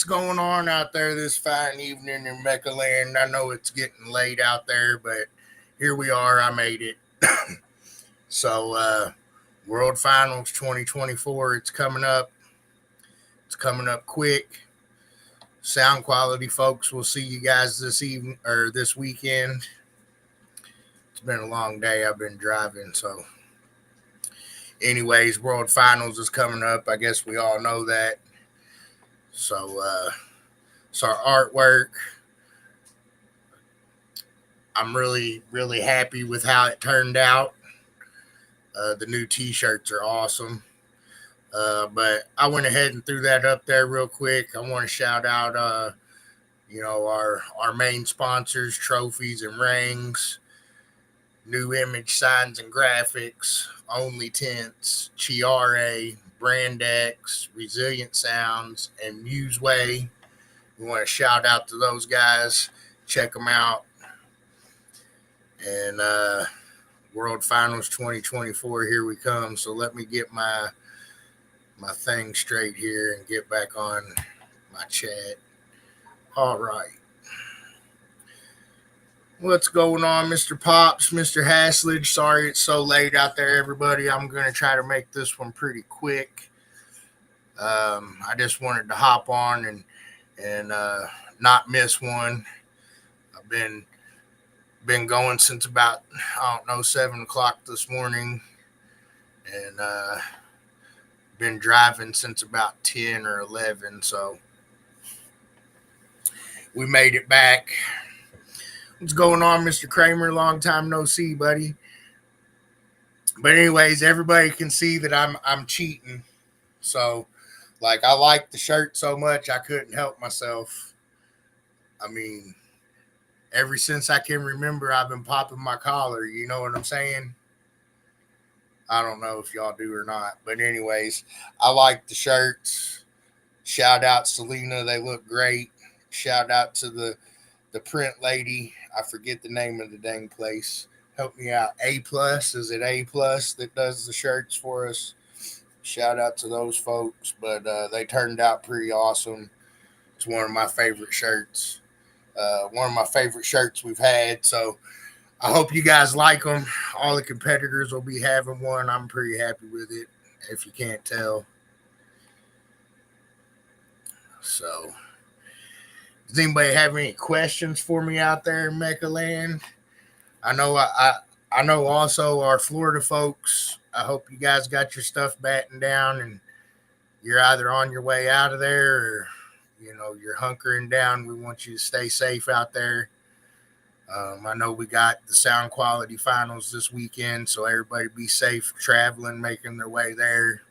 going on out there this fine evening in MECA land? I know it's getting late out there, but here we are. I made it. So, World Finals 2024, it's coming up. It's coming up quick. Sound quality, folks. We'll see you guys this evening or this weekend. It's been a long day. I've been driving. So, anyways, World Finals is coming up. I guess we all know that. So, it's our artwork. I'm really happy with how it turned out. The new T-shirts are awesome. But I went ahead and threw that up there real quick. I want to shout out, our main sponsors, Trophies and Rings, New Image Signs and Graphics, Only Tints, Chiare, Brand X, Resilient Sounds, and Museway. We want to shout out to those guys. Check them out. And World Finals 2024, here we come. So let me get my thing straight here and get back on my chat. All right. What's going on, Mr. Pops, Mr. Haslage? Sorry it's so late out there, everybody. I'm going to try to make this one pretty quick. I just wanted to hop on and not miss one. I've been going since about, 7 o'clock this morning, and been driving since about 10 or 11, so we made it back. What's going on, Mr. Kramer? Long time no see, buddy. But anyways, everybody can see that I'm cheating. So, I like the shirt so much, I couldn't help myself. I mean, ever since I can remember, I've been popping my collar. You know what I'm saying? I don't know if y'all do or not. But anyways, I like the shirts. Shout out Selena. They look great. Shout out to the print lady. I forget the name of the dang place. Help me out. A+. Is it A+ that does the shirts for us? Shout out to those folks. But they turned out pretty awesome. It's one of my favorite shirts. One of my favorite shirts we've had. So I hope you guys like them. All the competitors will be having one. I'm pretty happy with it, if you can't tell. So, does anybody have any questions for me out there in MECA land? I know I know also our Florida folks. I hope you guys got your stuff battened down and you're either on your way out of there or you're hunkering down. We want you to stay safe out there. I know we got the sound quality finals this weekend, so everybody be safe traveling, making their way there.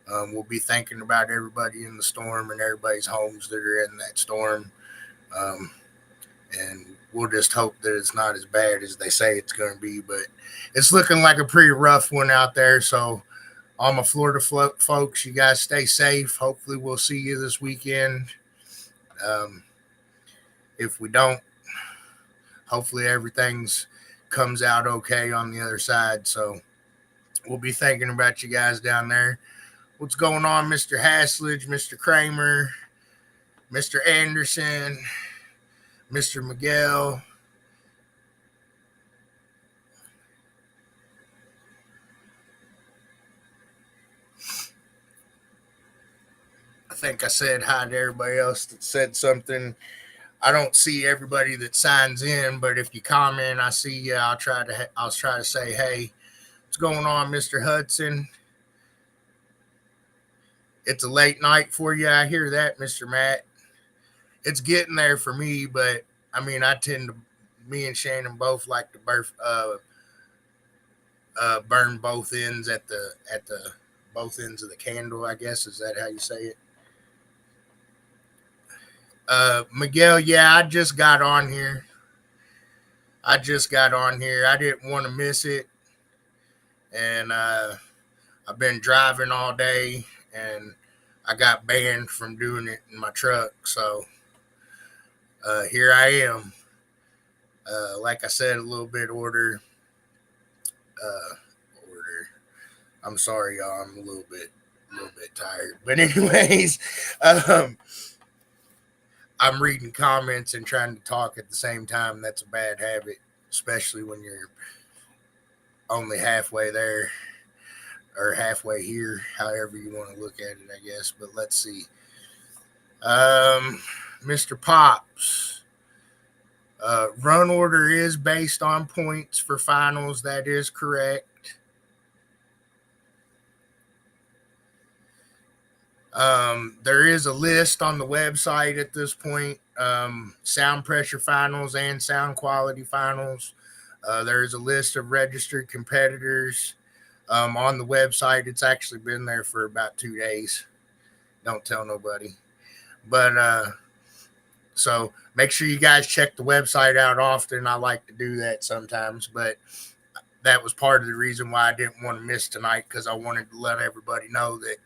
We'll be thinking about everybody in the storm and everybody's homes that are in that storm. And we'll just hope that it's not as bad as they say it's going to be. But it's looking like a pretty rough one out there. So all my Florida folks, you guys stay safe. Hopefully we'll see you this weekend. If we don't, hopefully everything's comes out okay on the other side. So we'll be thinking about you guys down there. What's going on, Mr. Haslage, Mr. Kramer, Mr. Anderson, Mr. Miguel? I think I said hi to everybody else that said something. I don't see everybody that signs in, but if you comment, I see you. I'll try to say hey. What's going on, Mr. Hudson? It's a late night for you. I hear that, Mr. Matt. It's getting there for me, but I mean, me and Shannon both like to burn both ends at the both ends of the candle. I guess, is that how you say it? Miguel, yeah, I just got on here. I didn't want to miss it, and I've been driving all day, and I got banned from doing it in my truck. So here I am. Like I said, a little bit order. I'm sorry, y'all. I'm a little bit tired. But anyways, I'm reading comments and trying to talk at the same time. That's a bad habit, especially when you're only halfway there or halfway here, however you want to look at it, I guess. But let's see. Mr. Pops, run order is based on points for finals. That is correct. There is a list on the website at this point. Sound pressure finals and sound quality finals. There is a list of registered competitors on the website. It's actually been there for about 2 days. Don't tell nobody. But so make sure you guys check the website out often. I like to do that sometimes, but that was part of the reason why I didn't want to miss tonight, because I wanted to let everybody know that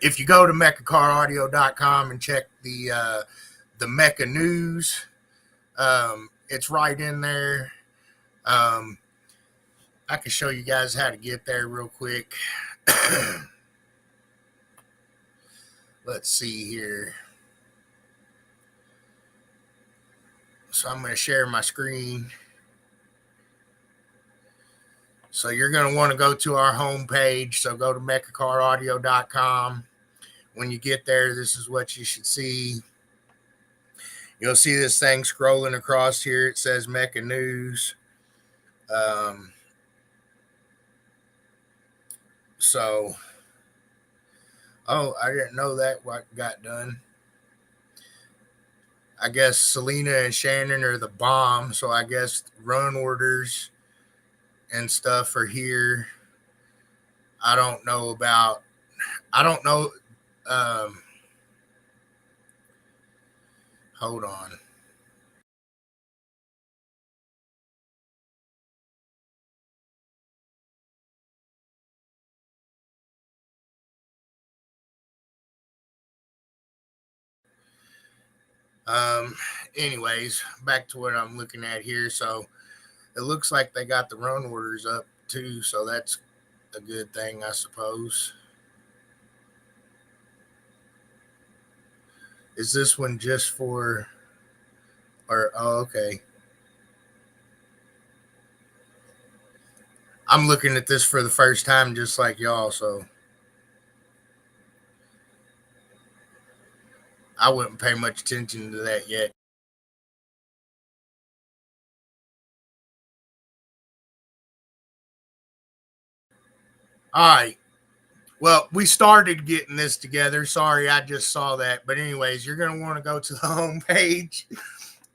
if you go to mecacaraudio.com and check the MECA news, it's right in there. I can show you guys how to get there real quick. Let's see here. So I'm going to share my screen. So you're going to want to go to our homepage. So go to mecacaraudio.com. When you get there, this is what you should see. You'll see this thing scrolling across here. It says MECA News. I didn't know that what got done. I guess Selena and Shannon are the bomb. So I guess run orders and stuff are here. I don't know. Hold on. Anyways, back to what I'm looking at here. So it looks like they got the run orders up too. So that's a good thing, I suppose. Is this one just for, okay. I'm looking at this for the first time, just like y'all. So I wouldn't pay much attention to that yet. All right. Well, we started getting this together. Sorry, I just saw that. But anyways, you're going to want to go to the home page.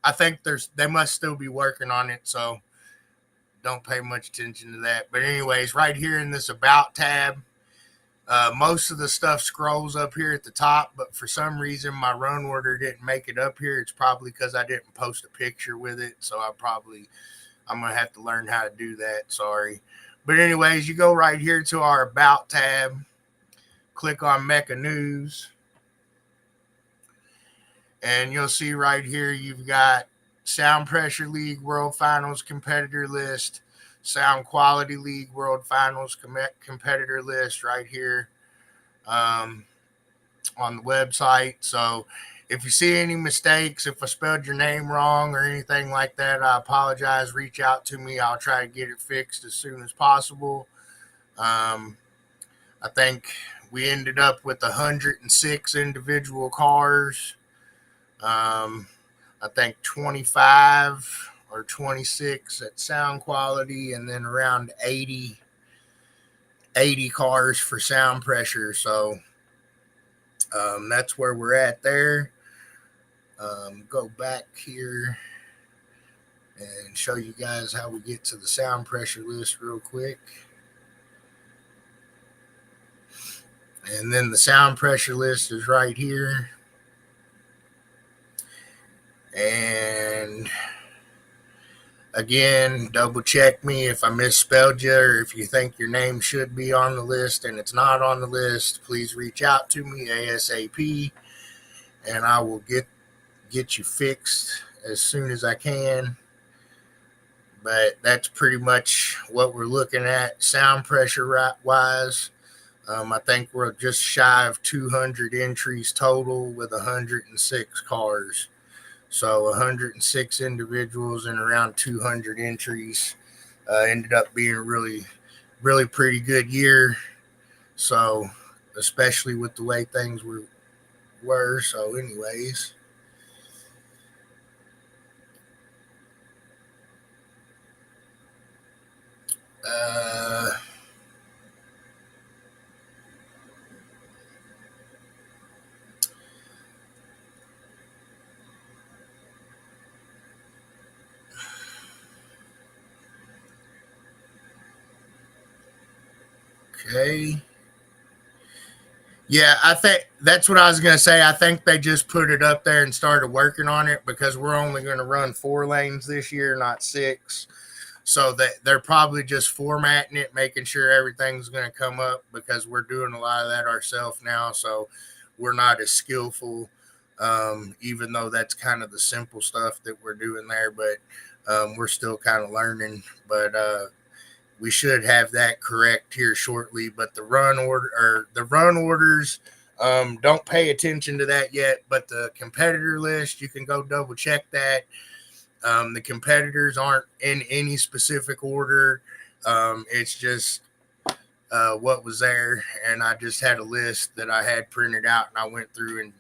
I think they must still be working on it, so don't pay much attention to that. But anyways, right here in this About tab, most of the stuff scrolls up here at the top, but for some reason my run order didn't make it up here. It's probably because I didn't post a picture with it, so I'm going to have to learn how to do that. Sorry. But anyways, you go right here to our About tab, click on MECA News, and you'll see right here you've got Sound Pressure League World Finals competitor list, Sound Quality League World Finals competitor list right here on the website. So if you see any mistakes, if I spelled your name wrong or anything like that, I apologize. Reach out to me. I'll try to get it fixed as soon as possible. I think we ended up with 106 individual cars. I think 25 or 26 at sound quality, and then around 80 cars for sound pressure. So that's where we're at there. Go back here and show you guys how we get to the sound pressure list real quick. And then the sound pressure list is right here. And again, double check me if I misspelled you, or if you think your name should be on the list and it's not on the list. Please reach out to me ASAP, and I will get you fixed as soon as I can. But that's pretty much what we're looking at sound pressure wise. I think we're just shy of 200 entries total with 106 cars. So 106 individuals and around 200 entries. Ended up being really pretty good year. So, especially with the way things were. So, anyways. Uh, okay. Yeah, I think that's what I was going to say. I think they just put it up there and started working on it because we're only going to run 4 lanes this year, not 6. So they're probably just formatting it, making sure everything's going to come up because we're doing a lot of that ourselves now. So we're not as skillful, even though that's kind of the simple stuff that we're doing there. But we're still kind of learning. But we should have that correct here shortly. But the run orders, don't pay attention to that yet. But the competitor list, you can go double check that. The competitors aren't in any specific order. It's just what was there, and I just had a list that I had printed out, and I went through and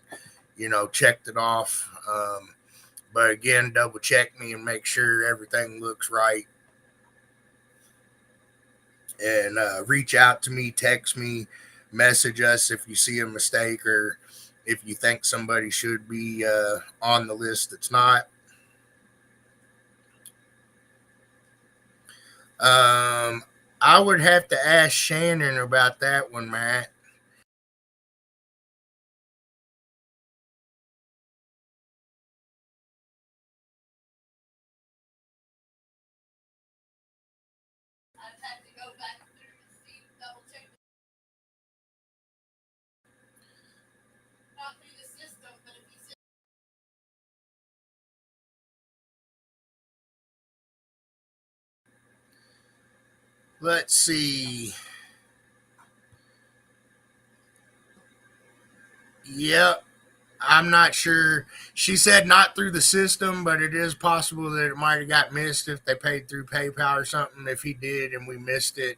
checked it off. But again, double check me and make sure everything looks right. And reach out to me, text me, message us if you see a mistake or if you think somebody should be on the list that's not. Um, I would have to ask Shannon about that one, Matt. Let's see. Yep, I'm not sure. She said not through the system, but it is possible that it might have got missed if they paid through PayPal or something. If he did and we missed it,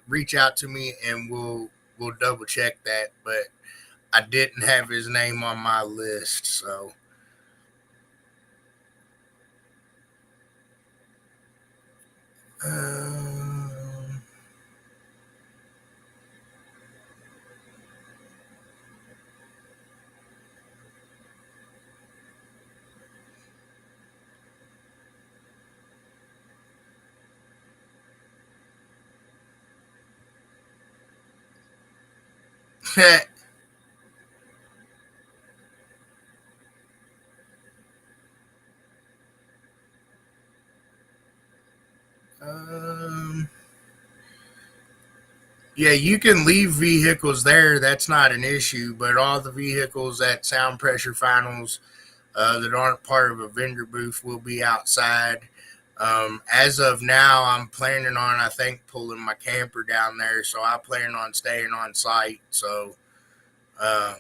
reach out to me and we'll double check that. But I didn't have his name on my list, so. Um, um, yeah, you can leave vehicles there. That's not an issue. But all the vehicles at Sound Pressure Finals that aren't part of a vendor booth will be outside. As of now, I'm planning on, I think, pulling my camper down there. So I plan on staying on site. So um,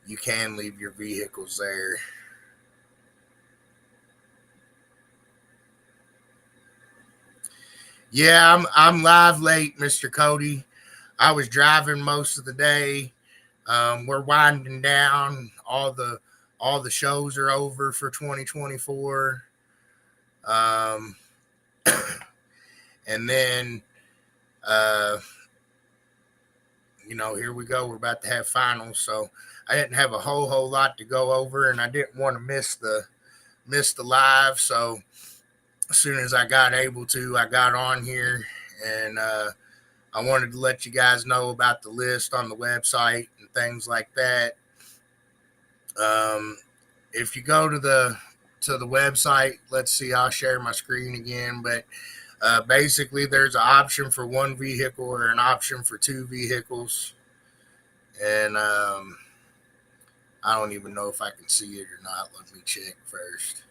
you can leave your vehicles there. Yeah, I'm live late, Mr. Cody. I was driving most of the day. We're winding down. All the shows are over for 2024. Um, and then uh, here we go. We're about to have finals, so I didn't have a whole lot to go over, and I didn't want to miss the live. So as soon as I got able to, I got on here, and I wanted to let you guys know about the list on the website and things like that. Um, if you go to the website, let's see, I'll share my screen again, but basically there's an option for one vehicle or an option for two vehicles, and I don't even know if I can see it or not. Let me check first.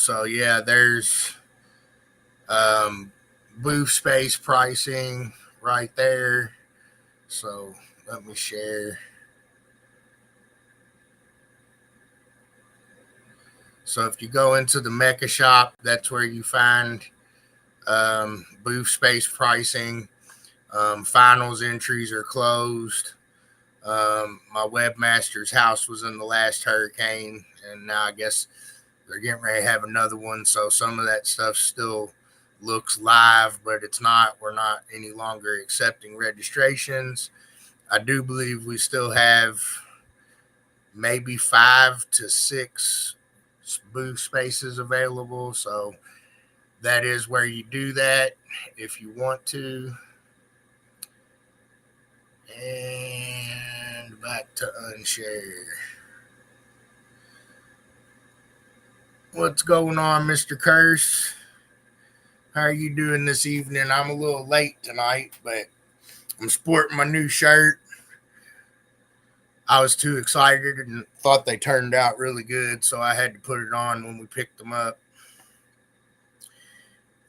So yeah, there's um, booth space pricing right there. So let me share. So if you go into the MECA shop, that's where you find booth space pricing. Finals entries are closed. My webmaster's house was in the last hurricane, and now I guess they're getting ready to have another one. So some of that stuff still looks live, but it's not. We're not any longer accepting registrations. I do believe we still have maybe 5 to 6 booth spaces available. So that is where you do that if you want to. And back to unshare. What's going on, Mr. Curse? How are you doing this evening? I'm a little late tonight, but I'm sporting my new shirt. I was too excited and thought they turned out really good, so I had to put it on when we picked them up.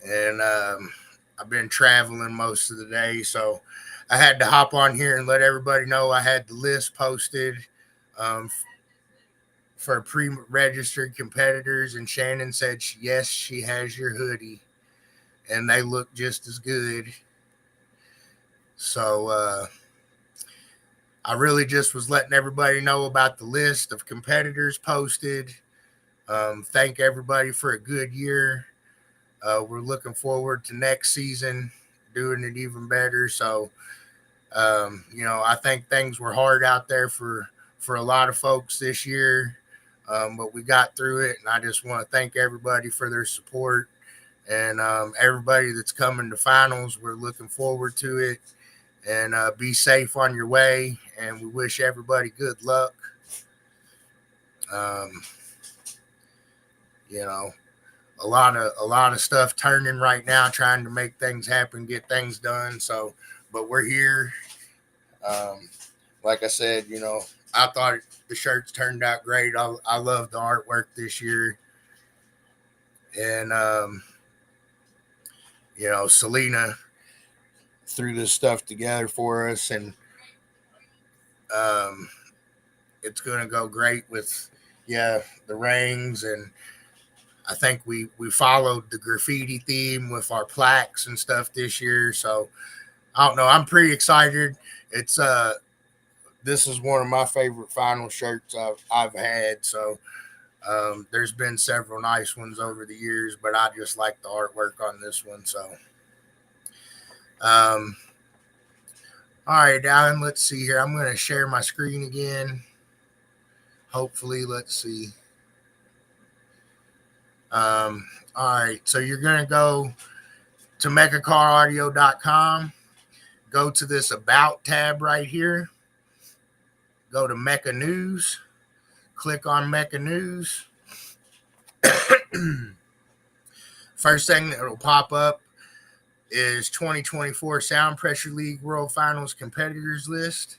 And I've been traveling most of the day, so I had to hop on here and let everybody know I had the list posted um, for pre-registered competitors. And Shannon said, yes, she has your hoodie, and they look just as good. So I really just was letting everybody know about the list of competitors posted. Thank everybody for a good year. We're looking forward to next season doing it even better. So, I think things were hard out there for a lot of folks this year, but we got through it. And I just want to thank everybody for their support and everybody that's coming to finals. We're looking forward to it. And be safe on your way. And we wish everybody good luck. Um, a lot of stuff turning right now, trying to make things happen, get things done. So, but we're here. Um, like I said, I thought the shirts turned out great. I love the artwork this year, and Selena threw this stuff together for us, and um, it's gonna go great with the rings. And I think we followed the graffiti theme with our plaques and stuff this year. So I don't know. I'm pretty excited. It's this is one of my favorite final shirts I've had. So there's been several nice ones over the years, but I just like the artwork on this one. So all right, Alan. Let's see here. I'm going to share my screen again. Hopefully, let's see. All right, so you're going to go to mechacaraudio.com. Go to this About tab right here. Go to MECA News. Click on MECA News. First thing that will pop up is 2024 Sound Pressure League World Finals competitors list,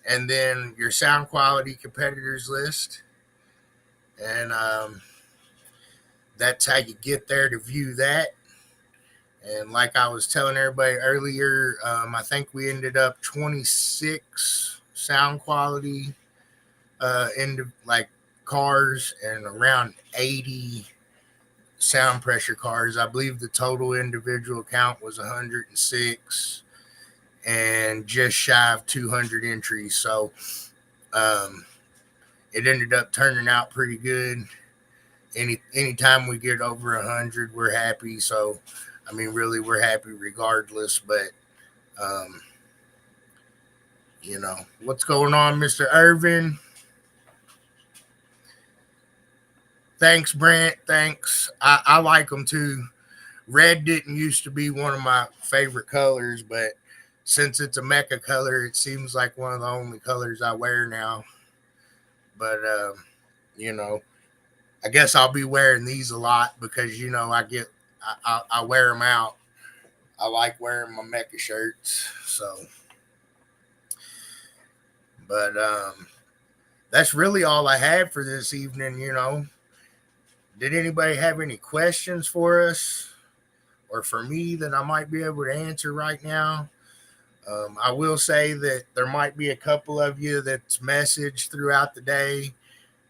and then your sound quality competitors list. And that's how you get there to view that. And like I was telling everybody earlier, I think we ended up 26 sound quality cars and around 80 sound pressure cars. I believe the total individual count was 106 and just shy of 200 entries. So it ended up turning out pretty good. Anytime we get over 100, we're happy. So I mean, really, we're happy regardless. But, what's going on, Mr. Irvin? Thanks, Brent. Thanks. I like them too. Red didn't used to be one of my favorite colors, but since it's a MECA color, it seems like one of the only colors I wear now. But, I guess I'll be wearing these a lot because, I wear them out. I like wearing my MECA shirts. So, but that's really all I had for this evening, did anybody have any questions for us or for me that I might be able to answer right now? I will say that there might be a couple of you that's messaged throughout the day,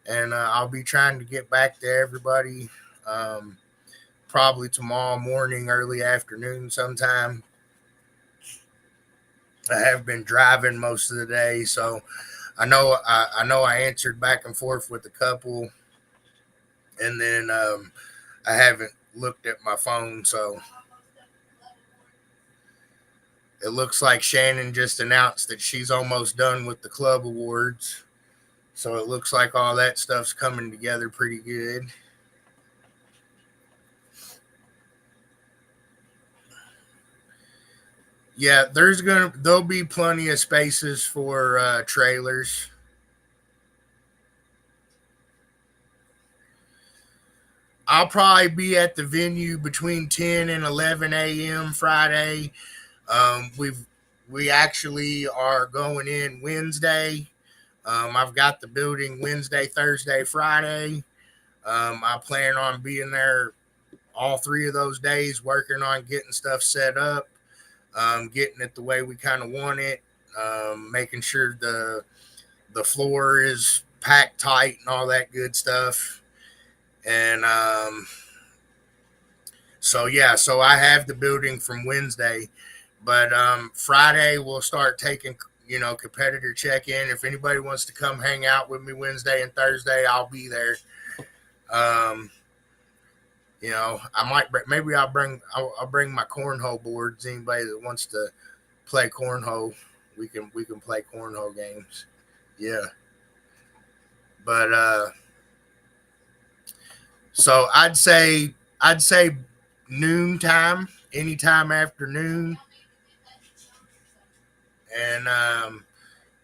and I'll be trying to get back to everybody probably tomorrow morning, early afternoon sometime. I have been driving most of the day, so I answered back and forth with a couple, and then I haven't looked at my phone, so it looks like Shannon just announced that she's almost done with the club awards. So it looks like all that stuff's coming together pretty good. Yeah, there'll be plenty of spaces for trailers. I'll probably be at the venue between 10 and 11 a.m. Friday. We actually are going in Wednesday. I've got the building Wednesday, Thursday, Friday. I plan on being there all 3 of those days, working on getting stuff set up, getting it the way we kind of want it, making sure the floor is packed tight and all that good stuff. And so I have the building from Wednesday, but Friday we'll start taking competitor check in. If anybody wants to come hang out with me Wednesday and Thursday, I'll be there. Um, I might maybe I'll bring my cornhole boards. Anybody that wants to play cornhole, we can play cornhole games. Yeah, but so I'd say noon time, anytime after noon, and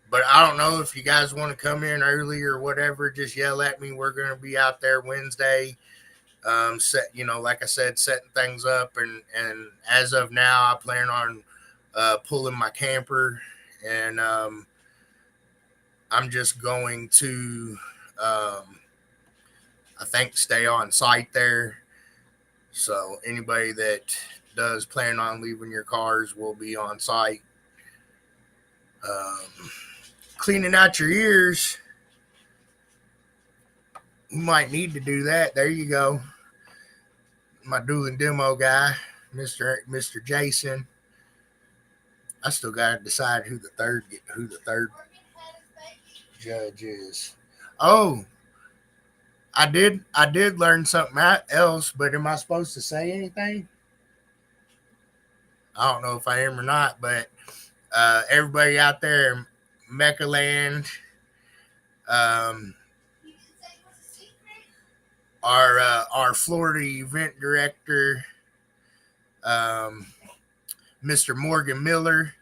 but I don't know if you guys want to come in early or whatever. Just yell at me. We're going to be out there Wednesday. Like I said, setting things up, and as of now, I plan on pulling my camper, and I'm just going to, I think, stay on site there. So anybody that does plan on leaving your cars will be on site. Cleaning out your ears, you might need to do that. There you go. My dueling demo guy, Mr. Jason. I still got to decide who the third judge is. Oh, I did learn something else, but am I supposed to say anything? I don't know if I am or not, but everybody out there, MECA Land, um, our Florida event director, um, Mr. Morgan Miller.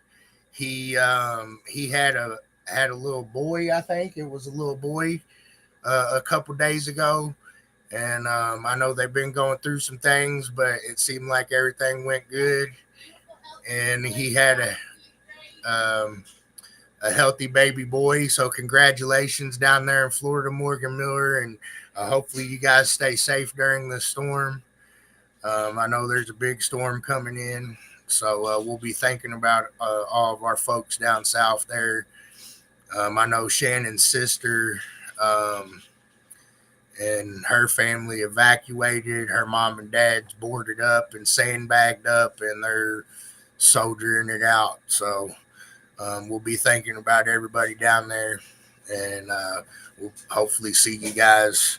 He had a little boy. I think it was a little boy a couple days ago, and I know they've been going through some things, but it seemed like everything went good, and he had a healthy baby boy. So congratulations down there in Florida, Morgan Miller, and hopefully you guys stay safe during the storm. I know there's a big storm coming in, so we'll be thinking about all of our folks down south there. I know Shannon's sister and her family evacuated. Her mom and dad's boarded up and sandbagged up, and they're soldiering it out. So we'll be thinking about everybody down there, and we'll hopefully see you guys.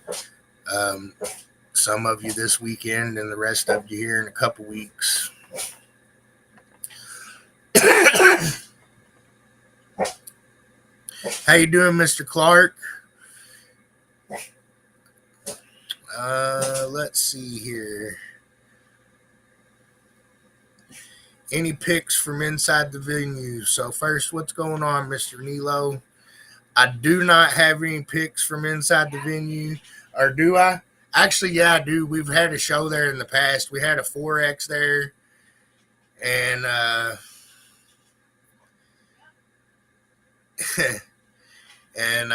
Some of you this weekend, and the rest of you here in a couple weeks. How you doing, Mr. Clark? Let's see here. Any picks from inside the venue? So first, what's going on, Mr. Nilo? I do not have any picks from inside the venue, or do I? Actually, yeah, I do. We've had a show there in the past. We had a 4X there, and and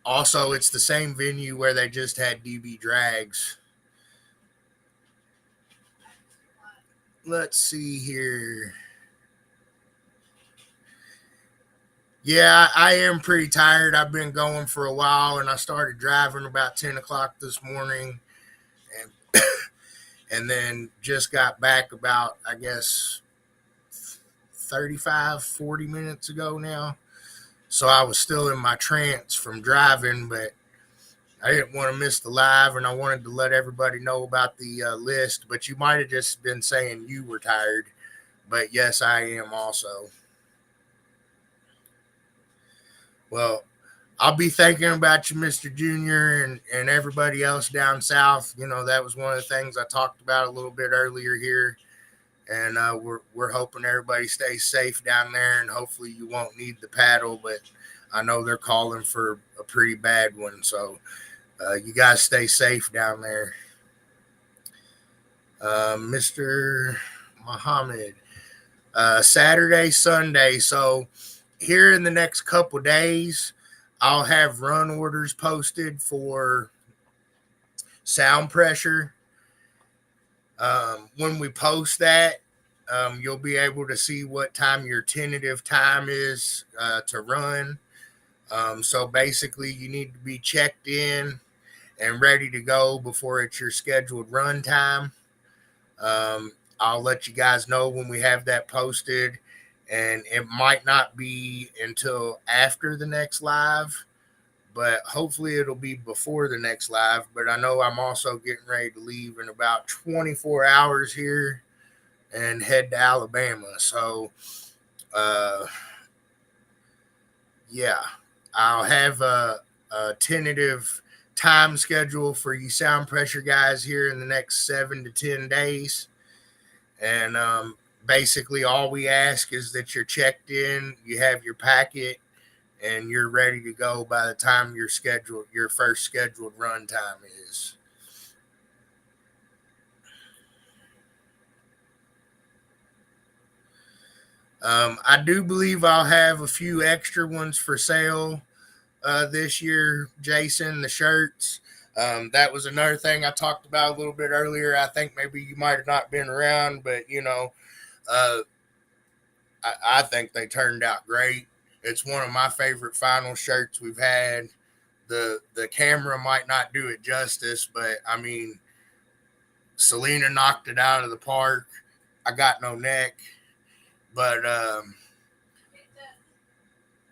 Also, it's the same venue where they just had DB Drags. Let's see here. Yeah, I am pretty tired. I've been going for a while, and I started driving about 10 o'clock this morning, and and then just got back about, I guess, 35, 40 minutes ago now. So I was still in my trance from driving, but I didn't want to miss the live, and I wanted to let everybody know about the list. But you might have just been saying you were tired, but yes, I am also. Well, I'll be thinking about you, Mr. Junior, and everybody else down south. You know, that was one of the things I talked about a little bit earlier here. And we're hoping everybody stays safe down there, and hopefully you won't need the paddle, but I know they're calling for a pretty bad one. So you guys stay safe down there. Mr. Muhammad, Saturday, Sunday. So here in the next couple days, I'll have run orders posted for sound pressure. When we post that, you'll be able to see what time your tentative time is to run. So basically, you need to be checked in and ready to go before it's your scheduled run time. I'll let you guys know when we have that posted, and it might not be until after the next live, but hopefully it'll be before the next live. But I know I'm also getting ready to leave in about 24 hours here and head to Alabama. So, uh, yeah, I'll have a tentative time schedule for you sound pressure guys here in the next 7 to 10 days. And basically, all we ask is that you're checked in, you have your packet, and you're ready to go by the time your first scheduled run time is. I do believe I'll have a few extra ones for sale this year, Jason, the shirts. That was another thing I talked about a little bit earlier. I think maybe you might have not been around, but uh, I think they turned out great. It's one of my favorite final shirts we've had. The camera might not do it justice, but I mean, Selena knocked it out of the park. I got no neck, but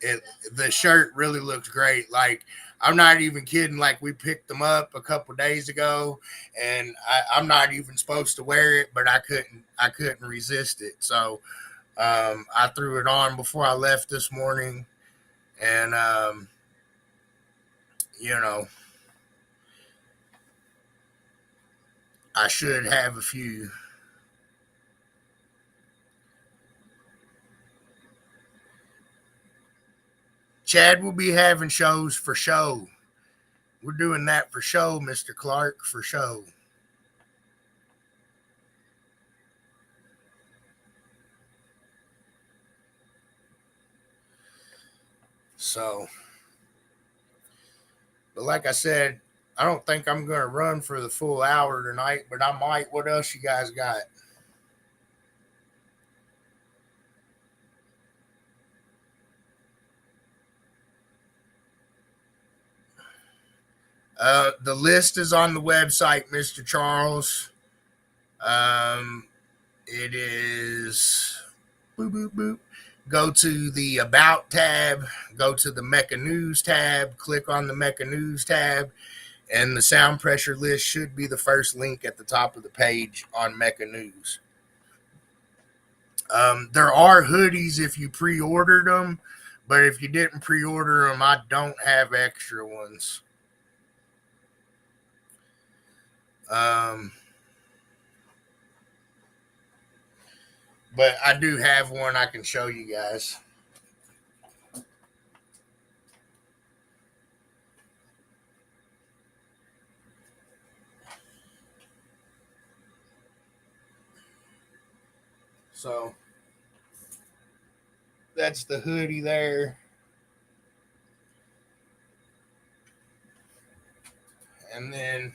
it the shirt really looks great. Like, I'm not even kidding. Like, we picked them up a couple days ago, and I'm not even supposed to wear it, but I couldn't resist it. So I threw it on before I left this morning, and you know I should have a few. Chad will be having shows for show. We're doing that for show, Mr. Clark, for show. So, but like I said, I don't think I'm going to run for the full hour tonight, but I might. What else you guys got? The list is on the website, Mr. Charles. Um, it is boop, boop, boop. Go to the About tab, go to the MECA News tab, click on the MECA News tab, and the sound pressure list should be the first link at the top of the page on MECA News. There are hoodies if you pre-ordered them, but if you didn't pre-order them, I don't have extra ones. Um, but I do have one I can show you guys. So that's the hoodie there. And then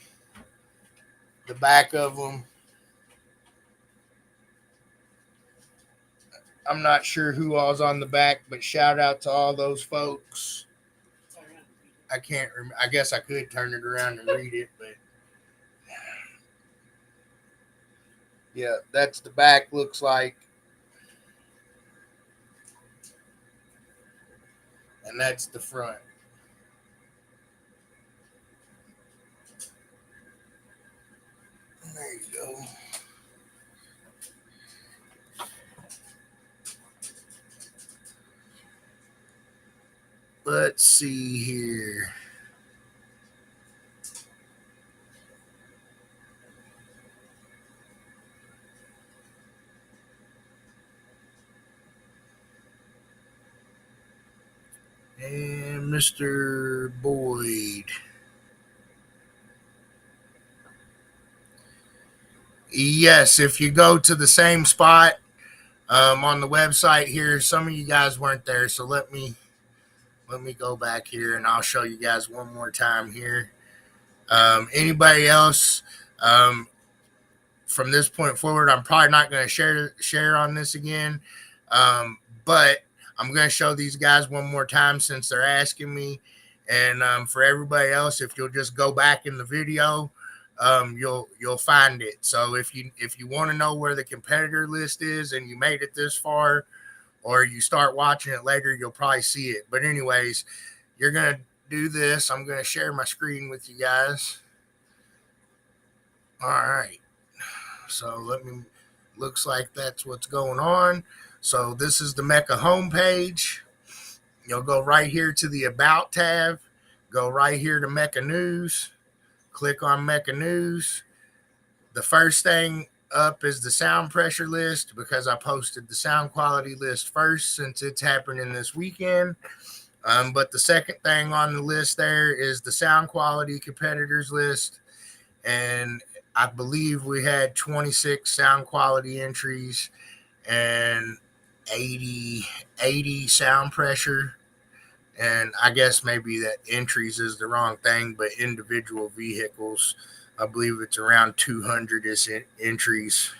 the back of them, I'm not sure who all's on the back, but shout out to all those folks. I can't remember. I guess I could turn it around and read it, but yeah, that's the back looks like. And that's the front. There you go. Let's see here. And Mr. Boyd. Yes, if you go to the same spot on the website here, some of you guys weren't there, so let me go back here and I'll show you guys one more time here. Anybody else? From this point forward, I'm probably not going to share on this again, but I'm going to show these guys one more time since they're asking me. And for everybody else, if you'll just go back in the video, you'll find it. So if you want to know where the competitor list is and you made it this far, or you start watching it later, you'll probably see it. But anyways, you're going to do this. I'm going to share my screen with you guys. All right. So looks like that's what's going on. So this is the MECA homepage. You'll go right here to the About tab. Go right here to MECA News. Click on MECA News. The first thing up is the sound pressure list because I posted the sound quality list first since it's happening this weekend. But the second thing on the list there is the sound quality competitors list. And I believe we had 26 sound quality entries and 80 sound pressure. And I guess maybe that entries is the wrong thing, but individual vehicles, I believe it's around 200 entries.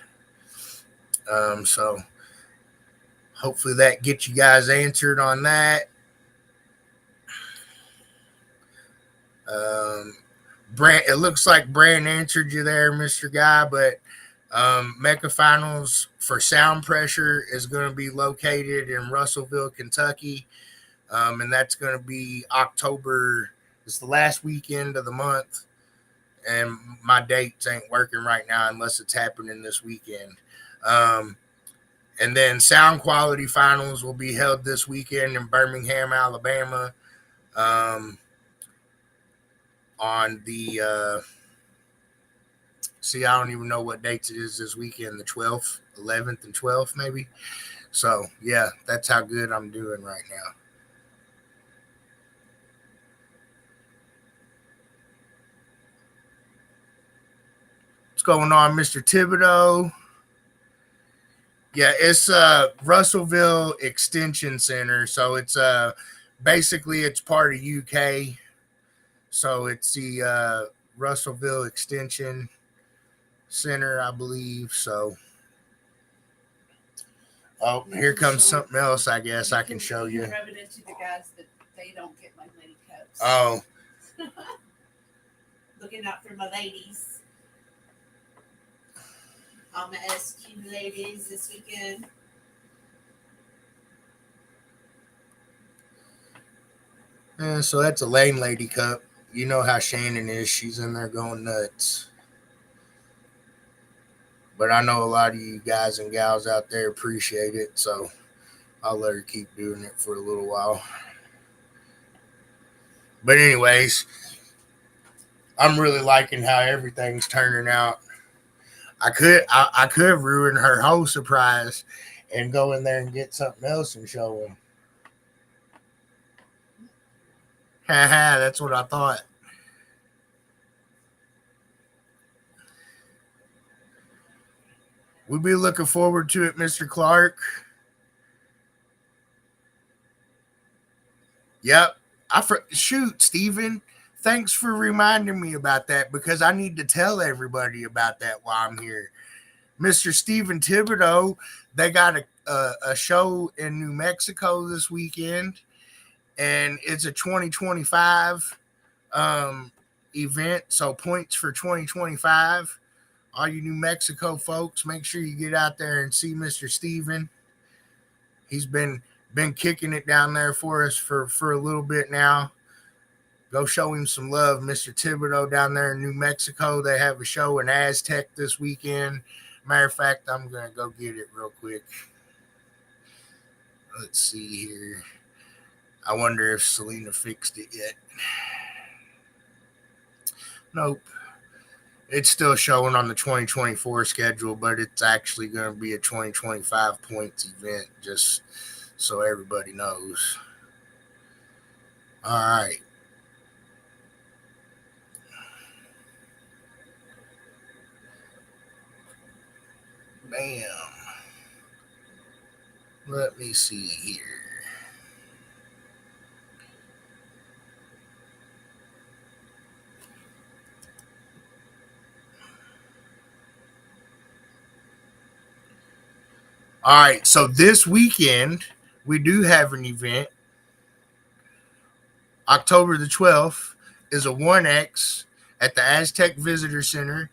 So hopefully that gets you guys answered on that. Brand, it looks like Brand answered you there, Mr. Guy, but MECA Finals for sound pressure is going to be located in Russellville, Kentucky. And that's going to be October. It's the last weekend of the month. And my dates ain't working right now unless it's happening this weekend. And then sound quality finals will be held this weekend in Birmingham, Alabama. On the I don't even know what dates it is this weekend, the 12th, 11th, and 12th maybe. So yeah, that's how good I'm doing right now. What's going on, Mr. Thibodeau? Yeah, it's Russellville Extension Center. So it's basically it's part of UK. So it's the Russellville Extension Center, I believe. So, oh, here comes something else. I guess I can show you. Rub it into the guys that they don't get my lady cups. Oh, looking out for my ladies. I'm gonna ask you ladies this weekend. So that's a Lane Lady cup. You know how Shannon is. She's in there going nuts. But I know a lot of you guys and gals out there appreciate it, so I'll let her keep doing it for a little while. But anyways, I'm really liking how everything's turning out. I could ruin her whole surprise and go in there and get something else and show them. Haha, that's what I thought. We'll be looking forward to it, Mr. Clark. Yep. Shoot, Steven. thanks for reminding me about that, because I need to tell everybody about that while I'm here. Mr. Steven Thibodeau, they got a show in New Mexico this weekend, and it's a 2025 event. So points for 2025. All you New Mexico folks, make sure you get out there and see Mr. Steven. He's been kicking it down there for us for a little bit now. Go show him some love, Mr. Thibodeau, down there in New Mexico. They have a show in Aztec this weekend. Matter of fact, I'm going to go get it real quick. Let's see here. I wonder if Selena fixed it yet. Nope. It's still showing on the 2024 schedule, but it's actually going to be a 2025 points event, just so everybody knows. All right. Bam. Let me see here. All right, so this weekend we do have an event. October the 12th is a 1X at the Aztec Visitor Center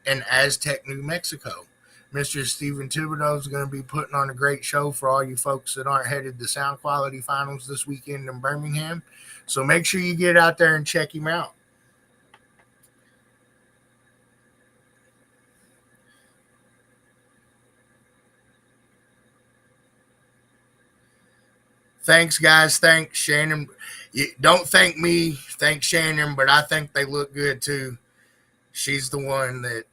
in Aztec, New Mexico. Mr. Steven Thibodeau is going to be putting on a great show for all you folks that aren't headed to Sound Quality Finals this weekend in Birmingham. So make sure you get out there and check him out. Thanks, guys. Thanks, Shannon. Don't thank me. Thank Shannon, but I think they look good too. She's the one that,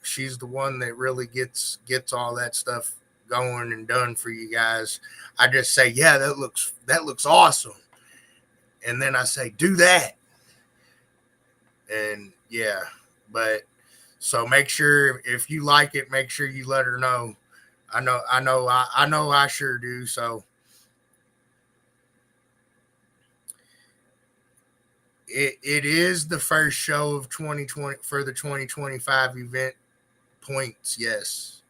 she's the one that really gets all that stuff going and done for you guys. I just say, yeah, that looks awesome. And then I say, do that. And yeah, but so make sure if you like it, make sure you let her know. I know I sure do. So it is the first show of 2020 for the 2025 event points. Yes.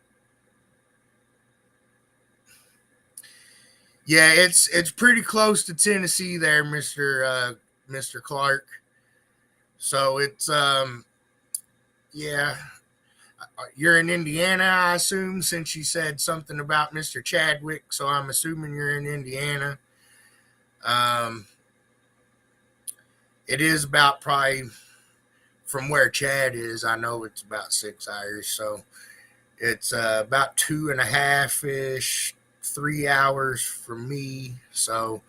Yeah, it's pretty close to Tennessee there, Mr. Clark. So it's yeah, you're in Indiana, I assume, since you said something about Mr. Chadwick. So I'm assuming you're in Indiana. It is about probably from where Chad is. I know it's about 6 hours, so it's about 2.5 ish, 3 hours for me. So,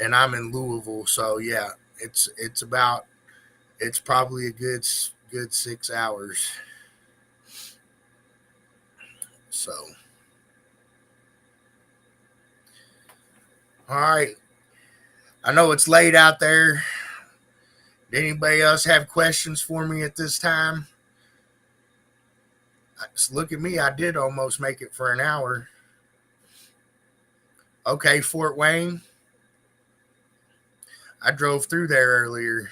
and I'm in Louisville, so yeah, it's probably a good 6 hours. So, all right. I know it's late out there. Did anybody else have questions for me at this time? Just look at me. I did almost make it for an hour. Okay, Fort Wayne. I drove through there earlier.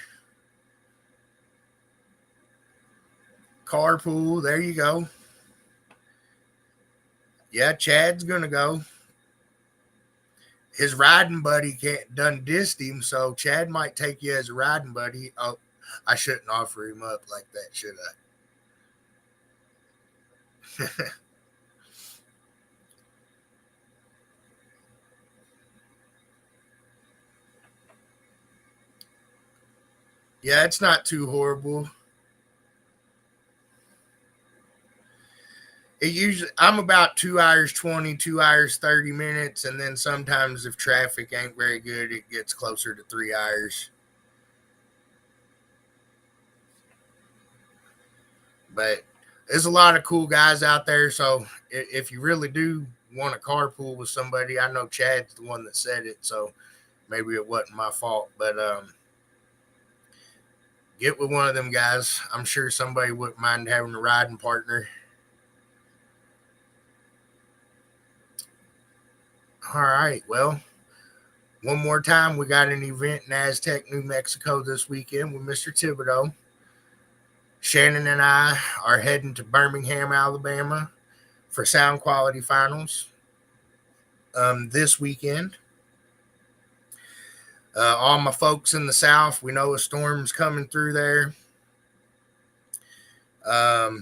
Carpool. There you go. Yeah, Chad's going to go. His riding buddy done dissed him, so Chad might take you as a riding buddy. Oh, I shouldn't offer him up like that, should I? Yeah, it's not too horrible. I'm about 2 hours 20, 2 hours 30 minutes, and then sometimes if traffic ain't very good, it gets closer to 3 hours. But there's a lot of cool guys out there, so if you really do want a carpool with somebody, I know Chad's the one that said it, so maybe it wasn't my fault, but get with one of them guys. I'm sure somebody wouldn't mind having a riding partner. All right. Well, one more time, we got an event in Aztec, New Mexico this weekend with Mr. Thibodeau. Shannon and I are heading to Birmingham, Alabama for sound quality finals this weekend. All my folks in the South, we know a storm's coming through there. I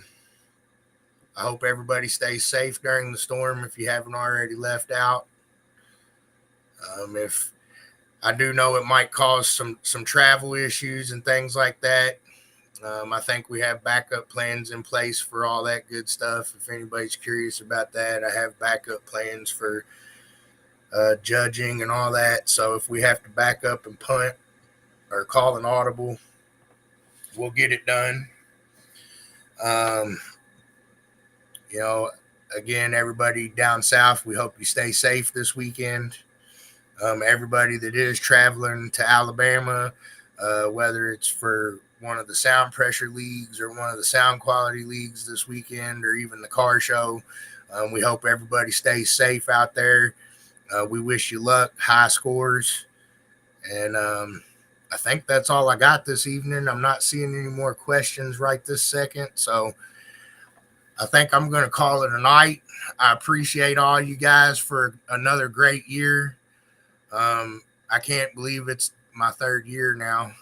hope everybody stays safe during the storm if you haven't already left out. If I do know it might cause some travel issues and things like that. I think we have backup plans in place for all that good stuff. If anybody's curious about that, I have backup plans for judging and all that. So if we have to back up and punt or call an audible, we'll get it done. You know, again, everybody down south, we hope you stay safe this weekend. Everybody that is traveling to Alabama, whether it's for one of the sound pressure leagues or one of the sound quality leagues this weekend, or even the car show, we hope everybody stays safe out there. We wish you luck, high scores, and I think that's all I got this evening. I'm not seeing any more questions right this second, so I think I'm going to call it a night. I appreciate all you guys for another great year. I can't believe it's my third year now.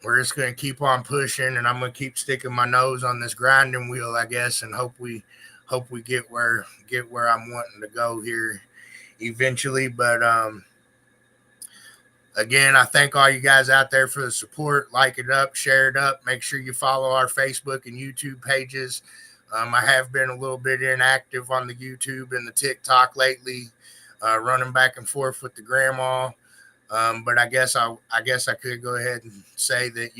We're just going to keep on pushing, and I'm going to keep sticking my nose on this grinding wheel, I guess, and hope we get where I'm wanting to go here eventually. But again, I thank all you guys out there for the support. Like it up, share it up. Make sure you follow our Facebook and YouTube pages. I have been a little bit inactive on the YouTube and the TikTok lately, running back and forth with the grandma. But I guess I could go ahead and say that,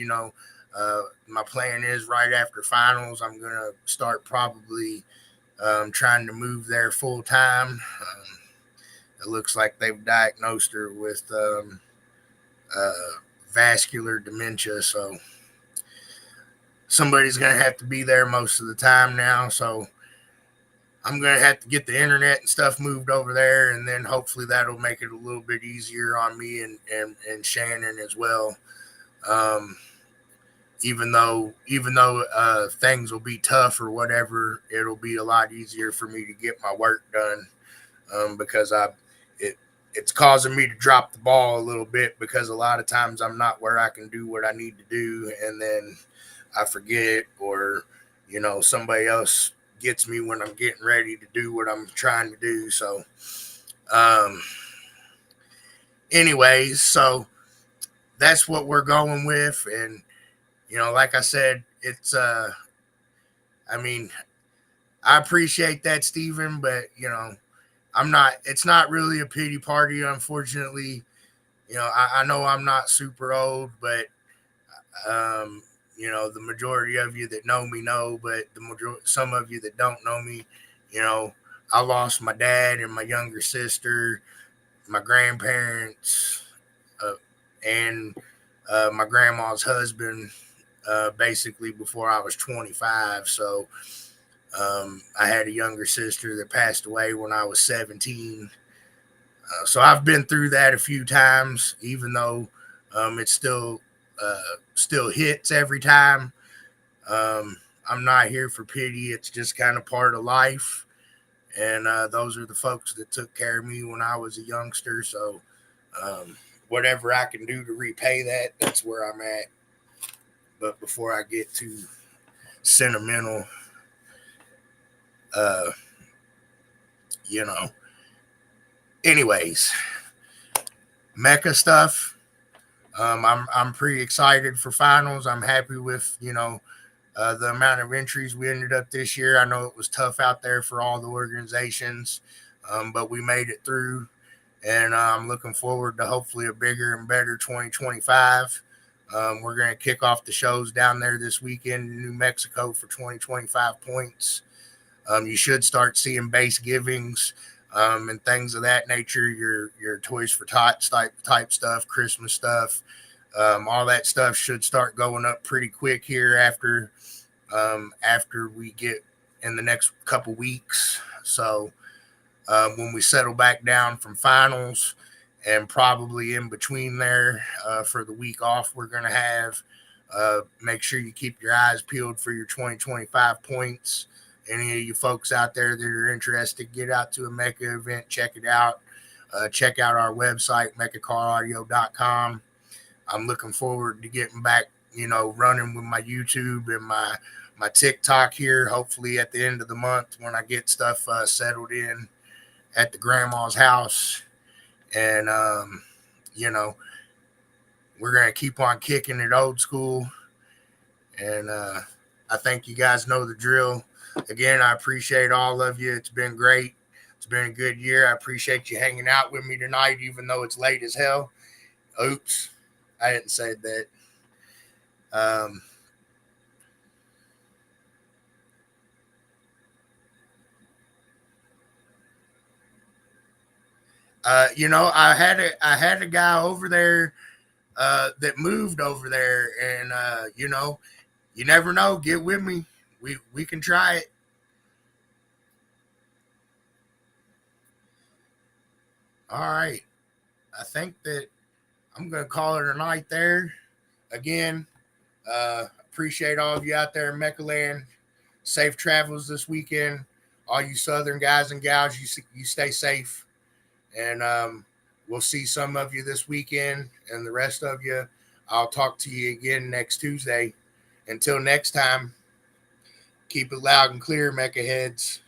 my plan is right after finals, I'm going to start probably trying to move there full time. It looks like they've diagnosed her with vascular dementia, so somebody's going to have to be there most of the time now. So I'm going to have to get the internet and stuff moved over there, and then hopefully that'll make it a little bit easier on me and Shannon as well. Even though things will be tough or whatever, it'll be a lot easier for me to get my work done, because it's causing me to drop the ball a little bit, because a lot of times I'm not where I can do what I need to do, and then I forget, or somebody else gets me when I'm getting ready to do what I'm trying to do. So anyways, so that's what we're going with. And like I said, it's I appreciate that, Steven, but it's not really a pity party, unfortunately. I know I'm not super old, but the majority of you that know me know, but some of you that don't know me, I lost my dad and my younger sister, my grandparents, and my grandma's husband, basically before I was 25. So I had a younger sister that passed away when I was 17. So I've been through that a few times, even though it still hits every time. I'm not here for pity. It's just kind of part of life. And those are the folks that took care of me when I was a youngster. So whatever I can do to repay that, that's where I'm at. But before I get too sentimental, anyways, MECA stuff. I'm pretty excited for finals. I'm happy with the amount of entries we ended up this year. I know it was tough out there for all the organizations, but we made it through, and I'm looking forward to hopefully a bigger and better 2025. We're going to kick off the shows down there this weekend in New Mexico for 2025 points. You should start seeing base givings and things of that nature. Your Toys for Tots type stuff, Christmas stuff, all that stuff should start going up pretty quick here after we get in the next couple weeks. So when we settle back down from finals, and probably in between there for the week off we're going to have. Make sure you keep your eyes peeled for your 2025 points. Any of you folks out there that are interested, get out to a MECA event, check it out. Check out our website, mecacaraudio.com. I'm looking forward to getting back, running with my YouTube and my TikTok here, hopefully at the end of the month when I get stuff settled in at the grandma's house. And, we're going to keep on kicking it old school. And I think you guys know the drill. Again, I appreciate all of you. It's been great. It's been a good year. I appreciate you hanging out with me tonight, even though it's late as hell. Oops, I didn't say that. I had a guy over there that moved over there, and you never know. Get with me. We can try it. All right. I think that I'm gonna call it a night there. Again, appreciate all of you out there in MECA land. Safe travels this weekend. All you Southern guys and gals, you stay safe, and we'll see some of you this weekend, and the rest of you, I'll talk to you again next Tuesday. Until next time, keep it loud and clear, MECA heads.